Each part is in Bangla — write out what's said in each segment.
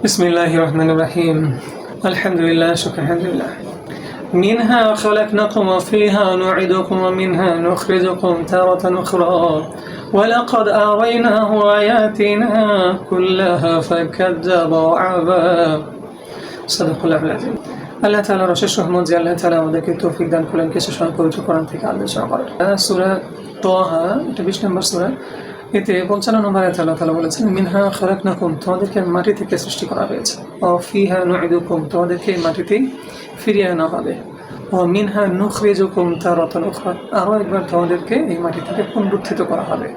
بسم الله الرحمن الرحيم الحمد لله شكرا الحمد لله منها خلقناكم وفيها نعيدكم ومنها نخرجكم تارة أخرى ولقد أريناه آياتنا كلها فكذب وأبى صدق الله العظيم আল্লাহ তাআলা রশেষ রহমত যে আল্লাহ তাআলা আমাদেরকে তৌফিক দান করলেন কিছু সময় পবিত্র কোরআন থেকে আলোচনা করার। সূরা তাহা, এটা 20 নম্বর সূরা, এতে 55 নম্বর আয়াতে আল্লাহ তাআলা বলেছেন মিনহা খালাকনাকুম, তোমাদেরকে মাটি থেকে সৃষ্টি করা হয়েছে, ও ফিহা নুঈদুকুম, তোমাদেরকে মাটিতেই ফিরিয়ে আনা হবে, ও মিনহা নুখরিজুকুম তারাতান উখরা, আরও একবার তোমাদেরকে এই মাটি থেকে পুনরুত্থিত করা হবে,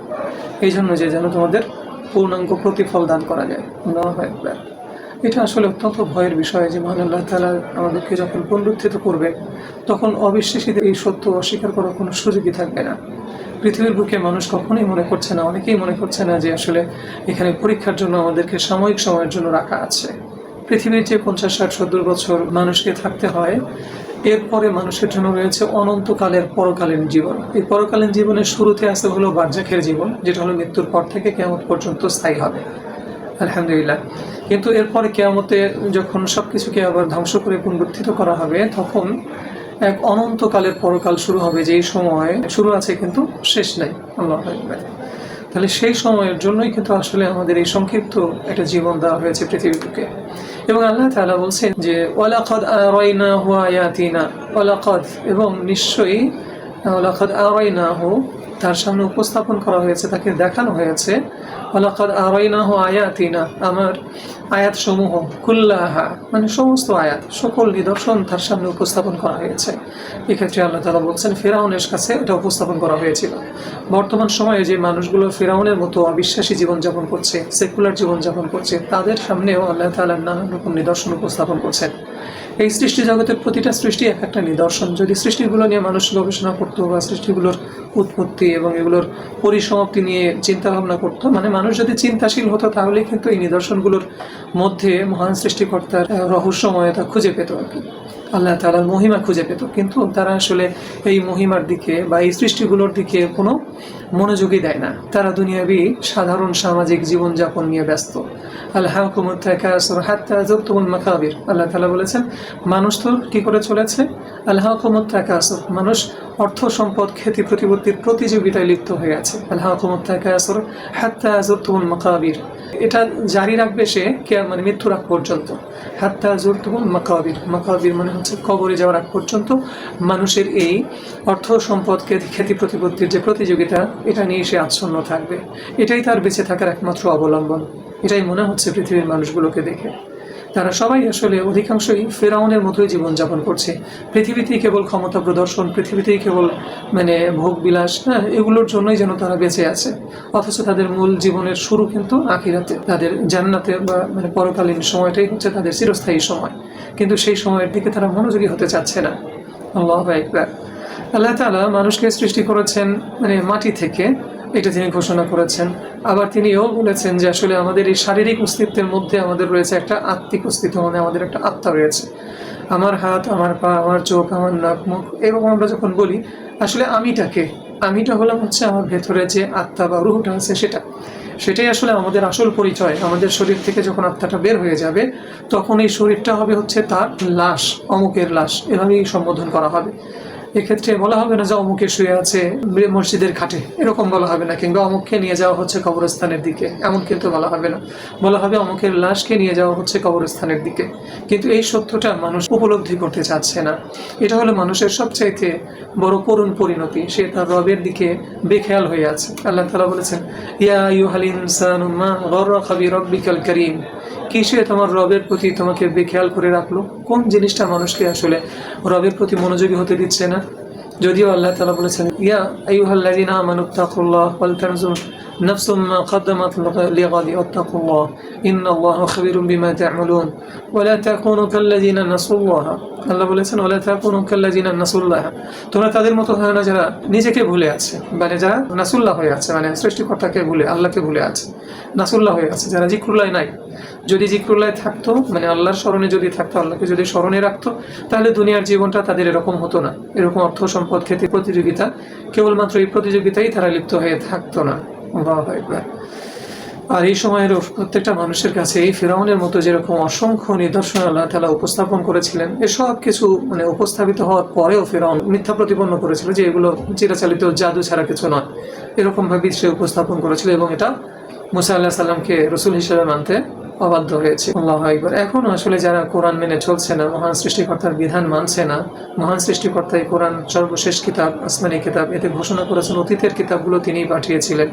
এই জন্য যে যেন তোমাদের পূর্ণাঙ্গ প্রতিফল দান করা যায়। আল্লাহু আকবার। এটা আসলে অত্যন্ত ভয়ের বিষয় যে মহান আল্লাহ তাআলা আমাদেরকে যখন পুনরুত্থিত করবে তখন অবিশ্বাসীদের এই সত্য অস্বীকার করার কোনো সুযোগই থাকবে না। পৃথিবীর বুকে মানুষ কখনোই মনে করছে না, অনেকেই মনে করছে না যে আসলে এখানে পরীক্ষার জন্য আমাদেরকে সাময়িক সময়ের জন্য রাখা আছে। পৃথিবীর যে 50-60-70 বছর মানুষকে থাকতে হয়, এরপরে মানুষের জন্য রয়েছে অনন্তকালের পরকালীন জীবন। এই পরকালীন জীবনের শুরুতে আসতে হলো বারজাখের জীবন, যেটা হলো মৃত্যুর পর থেকে কিয়ামত পর্যন্ত স্থায়ী হবে, আলহামদুলিল্লাহ। কিন্তু এরপরে কিয়ামতে যখন সব কিছুকে আবার ধ্বংস করে পুনরুত্থিত করা হবে, তখন এক অনন্তকালের পরকাল শুরু হবে, যেই সময় শুরু আছে কিন্তু শেষ নাই। আল্লাহু আকবার। তাহলে সেই সময়ের জন্যই কিন্তু আসলে আমাদের এই সংক্ষিপ্ত একটা জীবন দেওয়া হয়েছে পৃথিবীকে। এবং আল্লাহ তাআলা বলছেন যে ওয়ালাকাদ আরাইনাহু আয়াতিনা, ওয়ালাকাদ, এবং নিশ্চয়ই, ওয়ালাকাদ আরাইনাহু, তার সামনে উপস্থাপন করা হয়েছে, তাকে দেখানো হয়েছে, ওয়ালাকাদ আরাইনাহু আয়াতিনা, আমার আয়াত সমূহ, কুল্লাহা, মানে সমস্ত আয়াত, সকল নিদর্শন তার সামনে উপস্থাপন করা হয়েছে। এক্ষেত্রে আল্লাহ তাআলা বলছেন ফিরআউনের কাছে এটা উপস্থাপন করা হয়েছিল। বর্তমান সময়ে যে মানুষগুলো ফিরআউনের মতো অবিশ্বাসী জীবনযাপন করছে, সেকুলার জীবনযাপন করছে, তাদের সামনেও আল্লাহ তাআলা নানান রকম নিদর্শন উপস্থাপন করছেন। এই সৃষ্টি জগতের প্রতিটা সৃষ্টি এক একটা নিদর্শন। যদি সৃষ্টিগুলো নিয়ে মানুষ গবেষণা করতো বা সৃষ্টিগুলোর উৎপত্তি এবং এগুলোর পরিসমাপ্তি নিয়ে চিন্তা ভাবনা করতো, মানে মানুষ যদি চিন্তাশীল হতো, তাহলে কিন্তু এই নিদর্শনগুলোর মধ্যে মহান সৃষ্টিকর্তার রহস্যময়তা খুঁজে পেত আর কি, আল্লাহ তাআলার মহিমা খুঁজে পেত। কিন্তু তারা আসলে এই মহিমার দিকে বা এই সৃষ্টিগুলোর দিকে কোনো মনোযোগই দেয় না। তারা দুনিয়াবি সাধারণ সামাজিক জীবনযাপন নিয়ে ব্যস্ত। আলহাকুমুত তাকাসুর হাত্তা যুরতুমুল মাকাবির, আল্লাহ তাআলা বলেছেন মানুষ তো কি করে চলেছে, আলহাকুমুত তাকাসুর, মানুষ অর্থ সম্পদ খ্যাতি প্রতিপত্তির প্রতিযোগিতায় লিপ্ত হয়ে আছে। আলহাকুমুত তাকাসুর হাত্তা যুরতুমুল মাকাবির, এটা জারি রাখবে সে মানে মৃত্যুর আগ পর্যন্ত। হাত্তা যুরতুমুল মাকাবির, মাকাবির মানে হচ্ছে কবরে যাওয়ার আগ পর্যন্ত মানুষের এই অর্থ সম্পদ খ্যাতি প্রতিপত্তির যে প্রতিযোগিতা, এটা নিয়ে সে আচ্ছন্ন থাকবে। এটাই তার বেঁচে থাকার একমাত্র অবলম্বন। এটাই মনে হচ্ছে পৃথিবীর মানুষগুলোকে দেখে। তারা সবাই আসলে অধিকাংশই ফেরাউনের মতোই জীবনযাপন করছে। পৃথিবীতেই কেবল ক্ষমতা প্রদর্শন, পৃথিবীতেই কেবল মানে ভোগ বিলাস, এগুলোর জন্যই যেন তারা বেঁচে আছে। অথচ তাদের মূল জীবনের শুরু কিন্তু আখিরাতে, তাদের জান্নাতে বা মানে পরকালীন সময়টাই হচ্ছে তাদের চিরস্থায়ী সময়। কিন্তু সেই সময়ের দিকে তারা মনোযোগী হতে চাচ্ছে না। আল্লাহু আকবার। আল্লাহ তাআলা মানুষকে সৃষ্টি করেছেন মানে মাটি থেকে, এটা তিনি ঘোষণা করেছেন। আবার তিনিও বলেছেন যে আসলে আমাদের এই শারীরিক অস্তিত্বের মধ্যে আমাদের রয়েছে একটা আত্মিক অস্তিত্ব, মানে আমাদের একটা আত্মা রয়েছে। আমার হাত, আমার পা, আমার চোখ, আমার নাক, মুখ, এরকম আমরা যখন বলি, আসলে আমিটা হলাম হচ্ছে আমার ভেতরে যে আত্মা বা রুহটা আছে, সেটাই আসলে আমাদের আসল পরিচয়। আমাদের শরীর থেকে যখন আত্মাটা বের হয়ে যাবে, তখন এই শরীরটা হবে হচ্ছে তার লাশ, অমুকের লাশ, এভাবেই সম্বোধন করা হবে। এক্ষেত্রে বলা হবে না যে অমুকে শুয়ে আছে মসজিদের খাটে, এরকম বলা হবে না, কিংবা অমুককে নিয়ে যাওয়া হচ্ছে কবরস্থানের দিকে, এমন কিন্তু বলা হবে না। বলা হবে অমুকের লাশকে নিয়ে যাওয়া হচ্ছে কবরস্থানের দিকে। কিন্তু এই সত্যটা মানুষ উপলব্ধি করতে চাচ্ছে না। এটা হলো মানুষের সবচাইতে বড় করুণ পরিণতি। সে তার রবের দিকে বেখেয়াল হয়ে আছে। আল্লাহ তাআলা বলেছেন ইয়া আইয়ুহাল ইনসানু মা গররাকা বিরাব্বিকাল কারীম, কিসে তোমার রবের প্রতি তোমাকে বেখেয়াল করে রাখলো? কোন জিনিসটা মানুষকে আসলে রবের প্রতি মনোযোগী হতে দিচ্ছে না? যদিও আল্লাহ তাআলা বলেছেন ইয়া আইয়ুহাল্লাযীনা আমানুত্তাকুল্লাহ ওয়াল তানজুর নাফসুম মা কদ্দামাত লিগাদি ওয়াত্তাকুল্লাহ ইন্নাল্লাহা খাবীরুম বিমা তা'মালুন ওয়া লা তাকুনু কাল্লাযীনা নাসুল্লাহ। আল্লাহ বলেছেন ওয়া লা তাকুনু কাল্লাযীনা নাসুল্লাহ, তোমরা তাদের মতো হয় না যারা নিজেকে ভুলে আছে, মানে যারা নাসুল্লাহ হয়ে আছে, মানে সৃষ্টিকর্তাকে ভুলে, আল্লাহকে ভুলে আছে, নাসুল্লাহ হয়ে আছে, যারা জিক্রুল্লাহ নাই। যদি জিক্রুল্লাহ থাকতো, মানে আল্লাহর স্মরণে যদি থাকতো, আল্লাহকে যদি স্মরণে রাখতো, তাহলে দুনিয়ার জীবনটা তাদের এরকম হতো না। এরকম অর্থ সম্পদ খ্যাতি প্রতিযোগিতা, কেবলমাত্র এই প্রতিযোগিতায় তারা লিপ্ত হয়ে থাকতো না। আল্লাহু আকবার। আর এই সময়ের প্রত্যেকটা মানুষের কাছে এই ফিরআউনের মতো যেরকম অসংখ্য নিদর্শন আল্লাহ তাআলা উপস্থাপন করেছিলেন, এসব কিছু উপস্থাপিত হওয়ার পরেও ফিরআউন মিথ্যা প্রতিপন্ন করেছিল যে এগুলো চিরাচালিত জাদু ছাড়া কিছু নয়, এরকমভাবে সে উপস্থাপন করেছিল এবং এটা মুসা আলাইহিস সালামকে রাসূল হিসেবে মানতে অবাধ্য হয়েছে। আল্লাহু আকবার। এখন আসলে যারা কোরআন মেনে চলছে না, মহান সৃষ্টিকর্তার বিধান মানছে না, মহান সৃষ্টিকর্তা এই কোরআন সর্বশেষ কিতাব, আসমানি কিতাব, এতে ঘোষণা করেছেন অতীতের কিতাবগুলো তিনিই পাঠিয়েছিলেন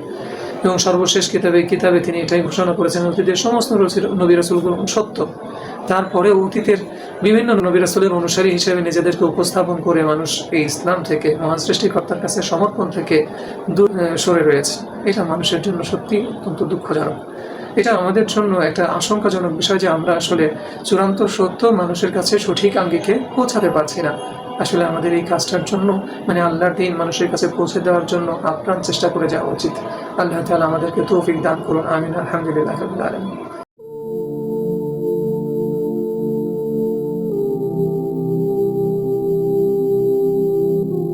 এবং সর্বশেষ কিতাবে তিনি এটাই ঘোষণা করেছেন অতীতের সমস্ত নবী রাসূলগুলো সত্য। তারপরে অতীতের বিভিন্ন নবী রাসূলের অনুসারী হিসেবে নিজেদেরকে উপস্থাপন করে মানুষ এই ইসলাম থেকে, মহান সৃষ্টিকর্তার কাছে সমর্পণ থেকে সরে রয়েছে। এটা মানুষের জন্য সত্যি অত্যন্ত দুঃখজনক। এটা আমাদের জন্য একটা আশঙ্কাজনক বিষয় যে আমরা আসলে চূড়ান্ত সত্য মানুষের কাছে সঠিক আঙ্গিকে পৌঁছাতে পারছি না। আসলে আমাদের এই কাজটার জন্য আল্লাহর দ্বীন মানুষের কাছে পৌঁছে দেওয়ার জন্য আপ্রাণ চেষ্টা করে যাওয়া উচিত। আল্লাহ তাআলা আমাদেরকে তৌফিক দান করুন। আমিন। আলহামদুলিল্লাহ রাব্বিল আলামিন।